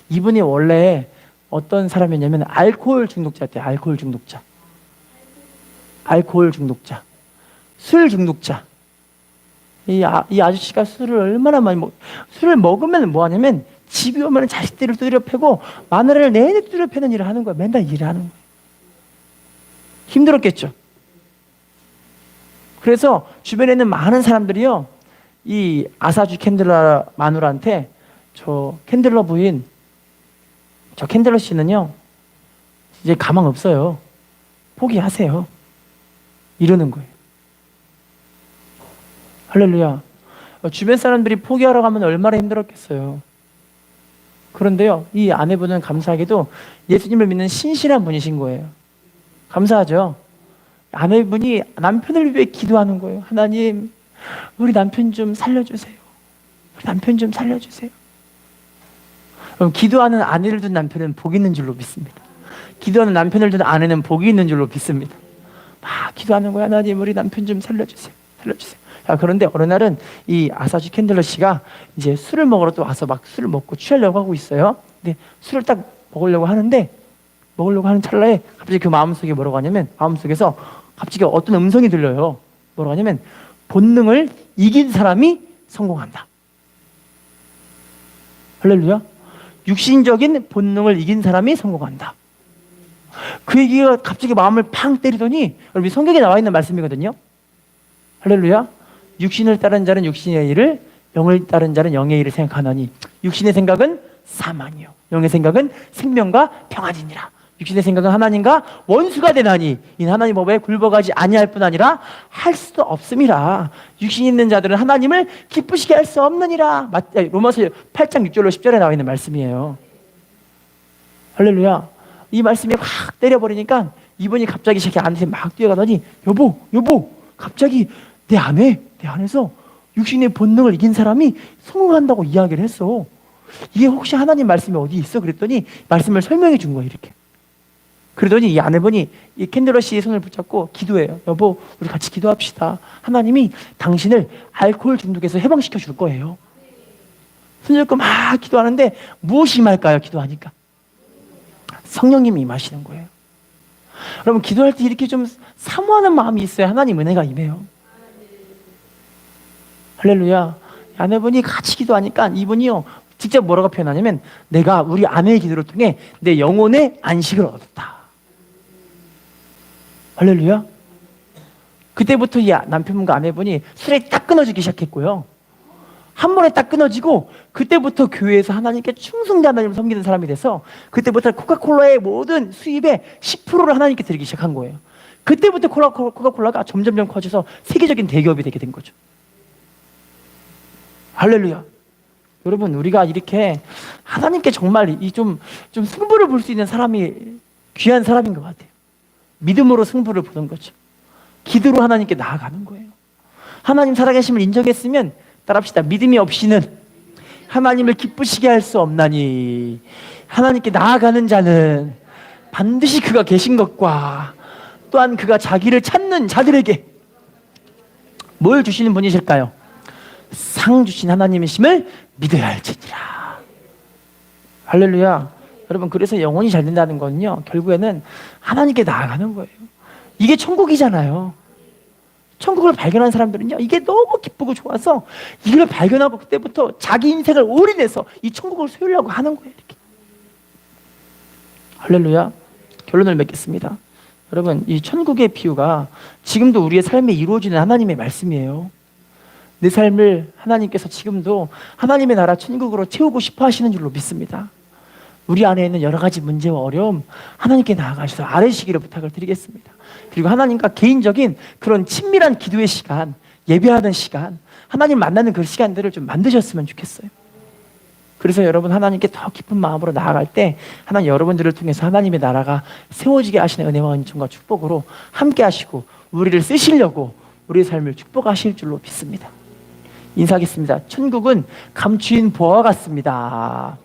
이분이 원래 어떤 사람이었냐면 알코올 중독자였대요. 알코올 중독자, 술 중독자. 이 아저씨가 술을 얼마나 많이 술을 먹으면 뭐 하냐면 집에 오면 자식들을 두드려 패고 마누라를 내내 두드려 패는 일을 하는 거야. 맨날 일을 하는 거야. 힘들었겠죠. 그래서 주변에 있는 많은 사람들이요, 이 아사주 캔들러 마누라한테 저 캔들러 부인, 저 캔들러 씨는요 이제 가망 없어요. 포기하세요. 이러는 거예요. 할렐루야. 주변 사람들이 포기하라고 하면 얼마나 힘들었겠어요. 그런데요, 이 아내분은 감사하게도 예수님을 믿는 신실한 분이신 거예요. 감사하죠. 아내분이 남편을 위해 기도하는 거예요. 하나님, 우리 남편 좀 살려주세요. 우리 남편 좀 살려주세요. 그럼 기도하는 아내를 둔 남편은 복 있는 줄로 믿습니다. 기도하는 남편을 둔 아내는 복이 있는 줄로 믿습니다. 막 기도하는 거예요. 하나님, 우리 남편 좀 살려주세요. 그런데 어느 날은 이 아사주 캔들러 씨가 이제 술을 먹으러 또 와서 막 술을 먹고 취하려고 하고 있어요. 근데 술을 딱 먹으려고 하는 찰나에 갑자기 그 마음속에 뭐라고 하냐면, 마음속에서 갑자기 어떤 음성이 들려요. 뭐라고 하냐면, 본능을 이긴 사람이 성공한다. 할렐루야. 육신적인 본능을 이긴 사람이 성공한다. 그 얘기가 갑자기 마음을 팡 때리더니, 여러분 성경에 나와 있는 말씀이거든요. 할렐루야. 육신을 따른 자는 육신의 일을, 영을 따른 자는 영의 일을 생각하나니 육신의 생각은 사망이요 영의 생각은 생명과 평안이니라. 육신의 생각은 하나님과 원수가 되나니 이는 하나님 법에 굴복하지 아니할 뿐 아니라 할 수도 없음이라. 육신이 있는 자들은 하나님을 기쁘시게 할 수 없느니라. 로마서 8장 6절로 10절에 나와 있는 말씀이에요. 할렐루야. 이 말씀이 확 때려버리니까 이분이 갑자기 자기 아내한테 막 뛰어가더니, 여보 갑자기 내 안에서 육신의 본능을 이긴 사람이 성공한다고 이야기를 했어. 이게 혹시 하나님 말씀이 어디 있어? 그랬더니 말씀을 설명해 준 거예요. 이렇게. 그러더니 이 아내분이 이 캔들러 씨의 손을 붙잡고 기도해요. 여보, 우리 같이 기도합시다. 하나님이 당신을 알코올 중독에서 해방시켜 줄 거예요. 손잡고 막 기도하는데 무엇이 임할까요? 기도하니까 성령님이 임하시는 거예요. 여러분, 기도할 때 이렇게 좀 사모하는 마음이 있어야 하나님 은혜가 임해요. 할렐루야. 아내분이 같이 기도하니까 이분이요 직접 뭐라고 표현하냐면, 내가 우리 아내의 기도를 통해 내 영혼의 안식을 얻었다. 할렐루야. 그때부터 이 남편분과 아내분이 술에 딱 끊어지기 시작했고요. 한 번에 딱 끊어지고, 그때부터 교회에서 하나님께 충성되 하나님을 섬기는 사람이 돼서, 그때부터 코카콜라의 모든 수입의 10%를 하나님께 드리기 시작한 거예요. 그때부터 코카콜라가 점점점 커져서 세계적인 대기업이 되게 된 거죠. 할렐루야. 여러분, 우리가 이렇게 하나님께 정말 좀 승부를 볼 수 있는 사람이 귀한 사람인 것 같아요. 믿음으로 승부를 보는 거죠. 기도로 하나님께 나아가는 거예요. 하나님 살아계심을 인정했으면 따라합시다. 믿음이 없이는 하나님을 기쁘시게 할 수 없나니, 하나님께 나아가는 자는 반드시 그가 계신 것과 또한 그가 자기를 찾는 자들에게 뭘 주시는 분이실까요? 상 주신 하나님이심을 믿어야 할지니라. 할렐루야. 여러분, 그래서 영혼이 잘 된다는 거는요, 결국에는 하나님께 나아가는 거예요. 이게 천국이잖아요. 천국을 발견한 사람들은요, 이게 너무 기쁘고 좋아서 이걸 발견하고 그때부터 자기 인생을 올인해서 이 천국을 소유하려고 하는 거예요. 이렇게. 할렐루야. 결론을 맺겠습니다. 여러분, 이 천국의 비유가 지금도 우리의 삶에 이루어지는 하나님의 말씀이에요. 내 삶을 하나님께서 지금도 하나님의 나라 천국으로 채우고 싶어 하시는 줄로 믿습니다. 우리 안에 있는 여러 가지 문제와 어려움 하나님께 나아가셔서 아뢰시기를 부탁을 드리겠습니다. 그리고 하나님과 개인적인 그런 친밀한 기도의 시간, 예배하는 시간, 하나님 만나는 그 시간들을 좀 만드셨으면 좋겠어요. 그래서 여러분, 하나님께 더 깊은 마음으로 나아갈 때 하나님 여러분들을 통해서 하나님의 나라가 세워지게 하시는 은혜와 은총과 축복으로 함께 하시고 우리를 쓰시려고 우리의 삶을 축복하실 줄로 믿습니다. 인사하겠습니다. 천국은 감추인 보화와 같습니다.